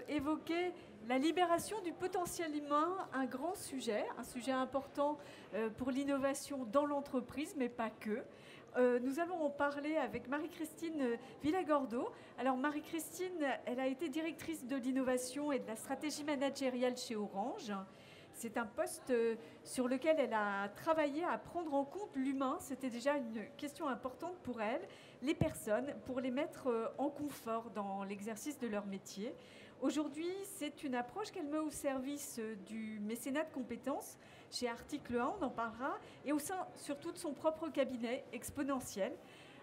évoquer la libération du potentiel humain, un grand sujet, un sujet important pour l'innovation dans l'entreprise, mais pas que. Nous allons en parler avec Marie-Christine Villagordo. Alors Marie-Christine, elle a été directrice de l'innovation et de la stratégie managériale chez Orange. C'est un poste sur lequel elle a travaillé à prendre en compte l'humain. C'était déjà une question importante pour elle, les personnes, pour les mettre en confort dans l'exercice de leur métier. Aujourd'hui, c'est une approche qu'elle met au service du mécénat de compétences chez Article 1, on en parlera, et au sein surtout de son propre cabinet Exponentiel.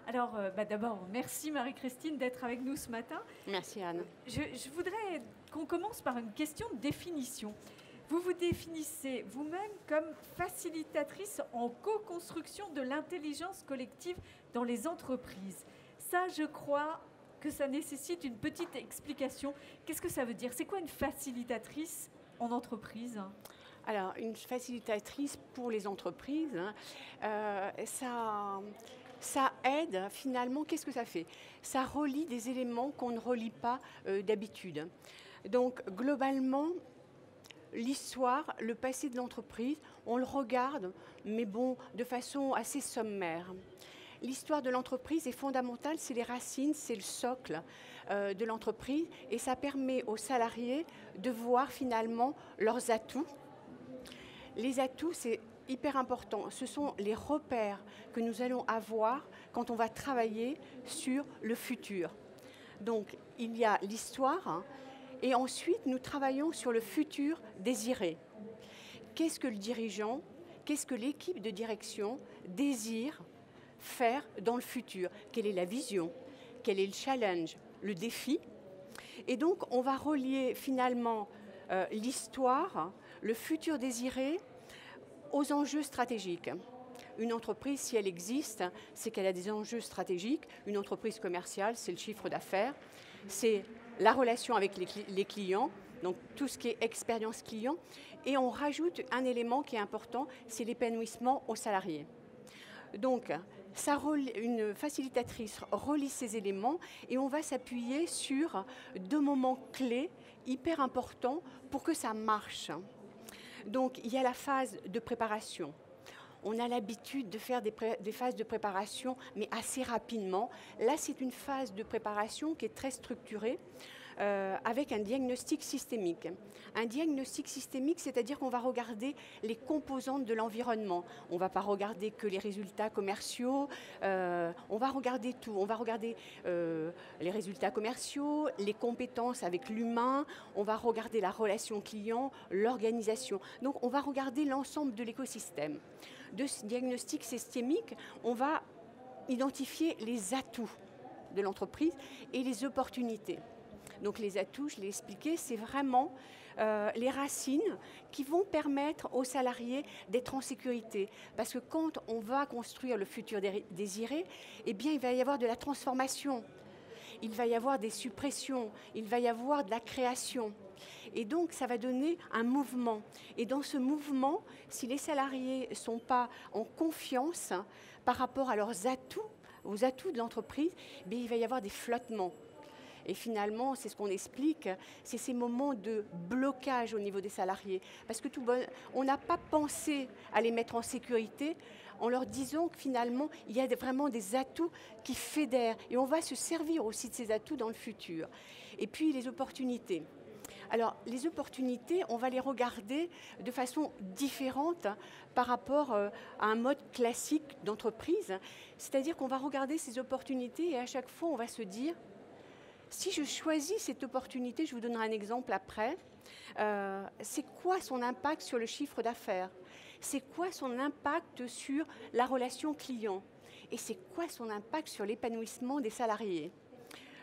Alors, d'abord, merci Marie-Christine d'être avec nous ce matin. Merci Anne. Je voudrais qu'on commence par une question de définition. Vous vous définissez vous-même comme facilitatrice en co-construction de l'intelligence collective dans les entreprises. Ça, je crois que ça nécessite une petite explication. Qu'est-ce que ça veut dire? C'est quoi une facilitatrice en entreprise? Alors, une facilitatrice pour les entreprises, ça aide finalement, qu'est-ce que ça fait? Ça relie des éléments qu'on ne relie pas d'habitude. Donc, globalement, l'histoire, le passé de l'entreprise, on le regarde, mais bon, de façon assez sommaire. L'histoire de l'entreprise est fondamentale, c'est les racines, c'est le socle de l'entreprise et ça permet aux salariés de voir finalement leurs atouts. Les atouts, c'est hyper important. Ce sont les repères que nous allons avoir quand on va travailler sur le futur. Donc, il y a l'histoire. Et ensuite, nous travaillons sur le futur désiré. Qu'est-ce que le dirigeant, qu'est-ce que l'équipe de direction désire faire dans le futur? Quelle est la vision? Quel est le challenge? Le défi? Et donc, on va relier finalement l'histoire, le futur désiré, aux enjeux stratégiques. Une entreprise, si elle existe, c'est qu'elle a des enjeux stratégiques. Une entreprise commerciale, c'est le chiffre d'affaires, c'est la relation avec les clients, donc tout ce qui est expérience client. Et on rajoute un élément qui est important, c'est l'épanouissement aux salariés. Donc, une facilitatrice relie ces éléments et on va s'appuyer sur deux moments clés hyper importants pour que ça marche. Donc, il y a la phase de préparation. On a l'habitude de faire des phases de préparation, mais assez rapidement. Là, c'est une phase de préparation qui est très structurée, avec un diagnostic systémique. Un diagnostic systémique, c'est-à-dire qu'on va regarder les composantes de l'environnement. On ne va pas regarder que les résultats commerciaux, on va regarder tout. On va regarder les résultats commerciaux, les compétences avec l'humain, on va regarder la relation client, l'organisation. Donc, on va regarder l'ensemble de l'écosystème. De ce diagnostic systémique, on va identifier les atouts de l'entreprise et les opportunités. Donc les atouts, je l'ai expliqué, c'est vraiment les racines qui vont permettre aux salariés d'être en sécurité. Parce que quand on va construire le futur désiré, eh bien, il va y avoir de la transformation. Il va y avoir des suppressions, il va y avoir de la création. Et donc, ça va donner un mouvement. Et dans ce mouvement, si les salariés ne sont pas en confiance par rapport à leurs atouts, aux atouts de l'entreprise, il va y avoir des flottements. Et finalement, c'est ce qu'on explique, c'est ces moments de blocage au niveau des salariés. Parce que on n'a pas pensé à les mettre en sécurité en leur disant que finalement, il y a vraiment des atouts qui fédèrent. Et on va se servir aussi de ces atouts dans le futur. Et puis, les opportunités. Alors, les opportunités, on va les regarder de façon différente par rapport à un mode classique d'entreprise. C'est-à-dire qu'on va regarder ces opportunités et à chaque fois, on va se dire, si je choisis cette opportunité, je vous donnerai un exemple après, c'est quoi son impact sur le chiffre d'affaires? C'est quoi son impact sur la relation client? Et c'est quoi son impact sur l'épanouissement des salariés?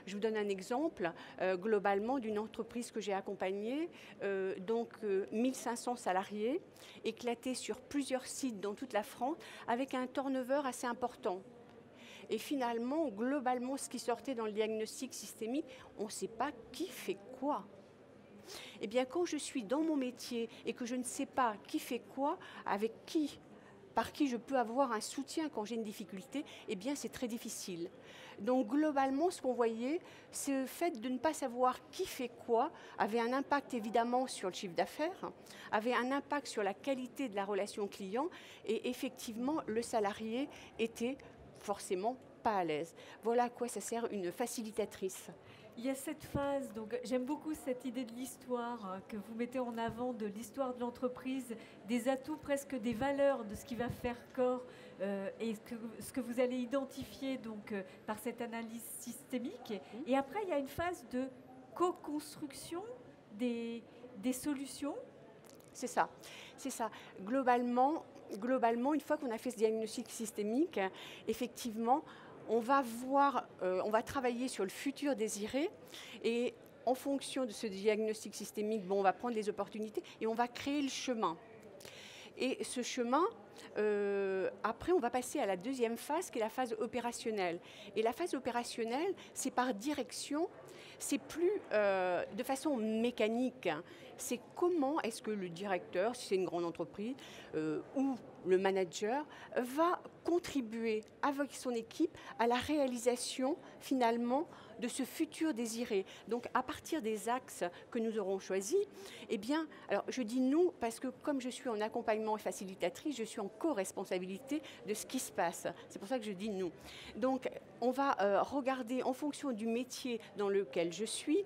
Je vous donne un exemple, globalement, d'une entreprise que j'ai accompagnée, 1500 salariés, éclatés sur plusieurs sites dans toute la France, avec un turnover assez important. Et finalement, globalement, ce qui sortait dans le diagnostic systémique, on ne sait pas qui fait quoi. Eh bien, quand je suis dans mon métier et que je ne sais pas qui fait quoi, avec qui par qui je peux avoir un soutien quand j'ai une difficulté, eh bien c'est très difficile. Donc globalement, ce qu'on voyait, ce fait de ne pas savoir qui fait quoi avait un impact évidemment sur le chiffre d'affaires, avait un impact sur la qualité de la relation client et effectivement le salarié était forcément pas à l'aise. Voilà à quoi ça sert une facilitatrice. Il y a cette phase, donc j'aime beaucoup cette idée de l'histoire que vous mettez en avant, de l'histoire de l'entreprise, des atouts, presque des valeurs de ce qui va faire corps et ce que vous allez identifier donc, par cette analyse systémique. Et après, il y a une phase de co-construction des solutions. C'est ça. Globalement, une fois qu'on a fait ce diagnostic systémique, effectivement, on va travailler sur le futur désiré et en fonction de ce diagnostic systémique, on va prendre les opportunités et on va créer le chemin. Et ce chemin, après, on va passer à la deuxième phase qui est la phase opérationnelle. Et la phase opérationnelle, c'est par direction, c'est plus de façon mécanique. C'est comment est-ce que le directeur, si c'est une grande entreprise, ou le manager, va contribuer avec son équipe à la réalisation finalement de ce futur désiré. Donc à partir des axes que nous aurons choisis, eh bien, alors je dis nous parce que comme je suis en accompagnement et facilitatrice, je suis en co-responsabilité de ce qui se passe. C'est pour ça que je dis nous. Donc on va regarder en fonction du métier dans lequel je suis,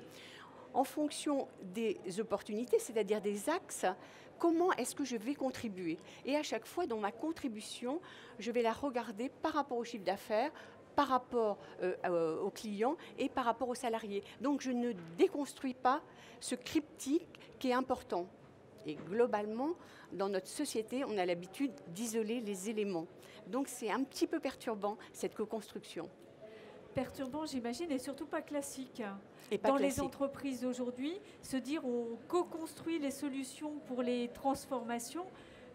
en fonction des opportunités, c'est-à-dire des axes, comment est-ce que je vais contribuer? Et à chaque fois, dans ma contribution, je vais la regarder par rapport au chiffre d'affaires, par rapport aux clients et par rapport aux salariés. Donc, je ne déconstruis pas ce cryptique qui est important. Et globalement, dans notre société, on a l'habitude d'isoler les éléments. Donc, c'est un petit peu perturbant, cette co-construction. Perturbant, j'imagine, et surtout pas classique. Et pas dans classique. Les entreprises aujourd'hui, se dire on co-construit les solutions pour les transformations,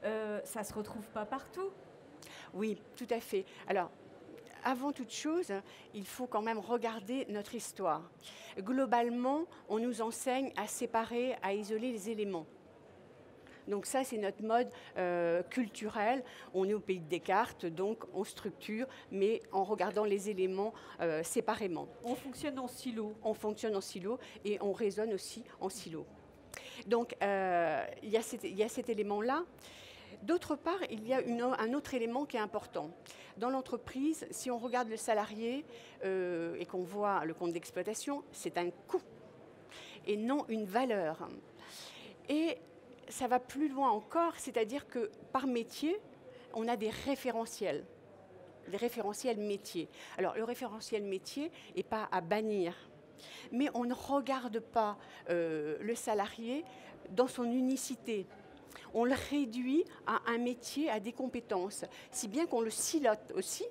ça ne se retrouve pas partout. Oui, tout à fait. Alors, avant toute chose, il faut quand même regarder notre histoire. Globalement, on nous enseigne à séparer, à isoler les éléments. Donc ça, c'est notre mode culturel. On est au pays de Descartes, donc on structure, mais en regardant les éléments séparément. On fonctionne en silo. On fonctionne en silo et on raisonne aussi en silo. Donc il y a cet élément-là. D'autre part, il y a un autre élément qui est important. Dans l'entreprise, si on regarde le salarié et qu'on voit le compte d'exploitation, c'est un coût et non une valeur. Et ça va plus loin encore, c'est-à-dire que par métier, on a des référentiels métiers. Alors, le référentiel métier n'est pas à bannir, mais on ne regarde pas le salarié dans son unicité. On le réduit à un métier, à des compétences, si bien qu'on le silote aussi.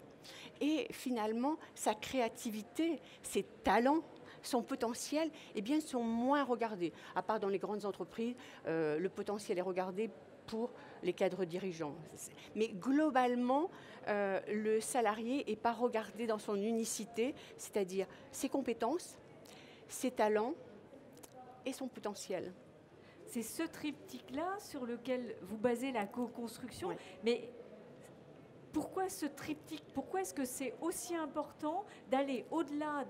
Et finalement, sa créativité, ses talents, son potentiel, eh bien, sont moins regardés. À part dans les grandes entreprises, le potentiel est regardé pour les cadres dirigeants. Mais globalement, le salarié n'est pas regardé dans son unicité, c'est-à-dire ses compétences, ses talents et son potentiel. C'est ce triptyque-là sur lequel vous basez la co-construction. Oui. Mais pourquoi ce triptyque? Pourquoi est-ce que c'est aussi important d'aller au-delà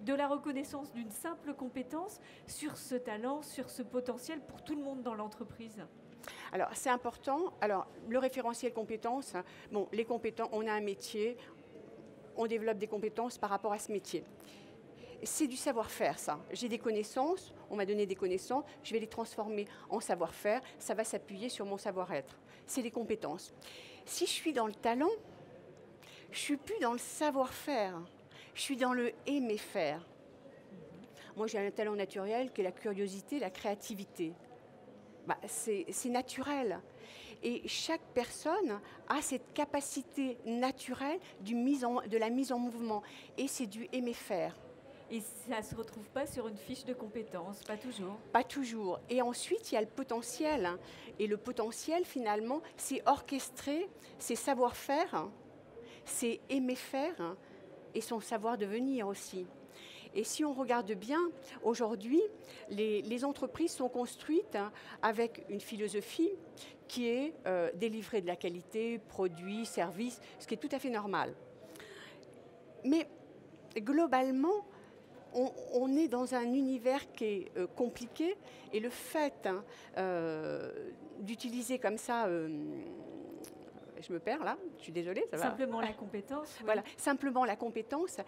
de la reconnaissance d'une simple compétence sur ce talent, sur ce potentiel pour tout le monde dans l'entreprise? Alors, c'est important. Alors, le référentiel compétences, bon, les compétences, on a un métier, on développe des compétences par rapport à ce métier. C'est du savoir-faire, ça. J'ai des connaissances, on m'a donné des connaissances, je vais les transformer en savoir-faire, ça va s'appuyer sur mon savoir-être. C'est les compétences. Si je suis dans le talent, je ne suis plus dans le savoir-faire. Je suis dans le aimer faire. Moi, j'ai un talent naturel qui est la curiosité, la créativité. C'est naturel. Et chaque personne a cette capacité naturelle de la mise en mouvement. Et c'est du aimer faire. Et ça ne se retrouve pas sur une fiche de compétences, pas toujours? Pas toujours. Et ensuite, il y a le potentiel. Et le potentiel, finalement, c'est orchestrer ses savoir-faire, c'est aimer faire, et son savoir devenir aussi. Et si on regarde bien, aujourd'hui, les entreprises sont construites avec une philosophie qui est délivrer de la qualité, produits, services, ce qui est tout à fait normal. Mais globalement, on est dans un univers qui est compliqué, et le fait d'utiliser comme ça, je me perds là, je suis désolée. Ça va. Simplement la compétence. Oui. Voilà, simplement la compétence,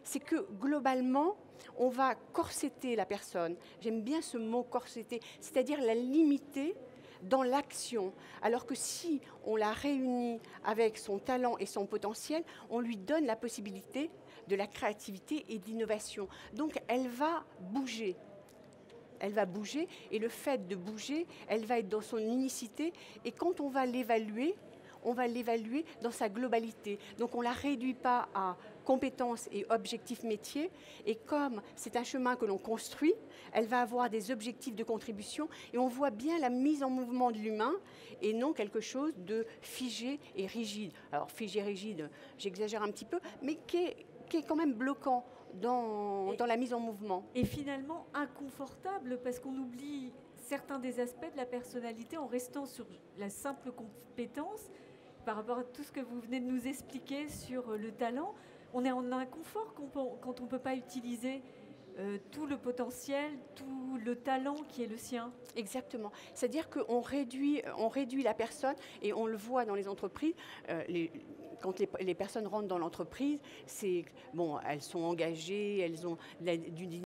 c'est que globalement, on va corseter la personne. J'aime bien ce mot corseter, c'est-à-dire la limiter dans l'action, alors que si on la réunit avec son talent et son potentiel, on lui donne la possibilité de la créativité et d'innovation. Donc elle va bouger. Elle va bouger, et le fait de bouger, elle va être dans son unicité, et quand on va l'évaluer dans sa globalité. Donc on ne la réduit pas à compétences et objectifs métiers, et comme c'est un chemin que l'on construit, elle va avoir des objectifs de contribution, et on voit bien la mise en mouvement de l'humain, et non quelque chose de figé et rigide. Alors figé et rigide, j'exagère un petit peu, mais qui est quand même bloquant dans la mise en mouvement. Et finalement inconfortable, parce qu'on oublie certains des aspects de la personnalité en restant sur la simple compétence. Par rapport à tout ce que vous venez de nous expliquer sur le talent, on est en inconfort quand on ne peut pas utiliser tout le potentiel, tout le talent qui est le sien. Exactement. C'est-à-dire qu'on réduit la personne, et on le voit dans les entreprises. Quand les personnes rentrent dans l'entreprise, elles sont engagées, elles ont du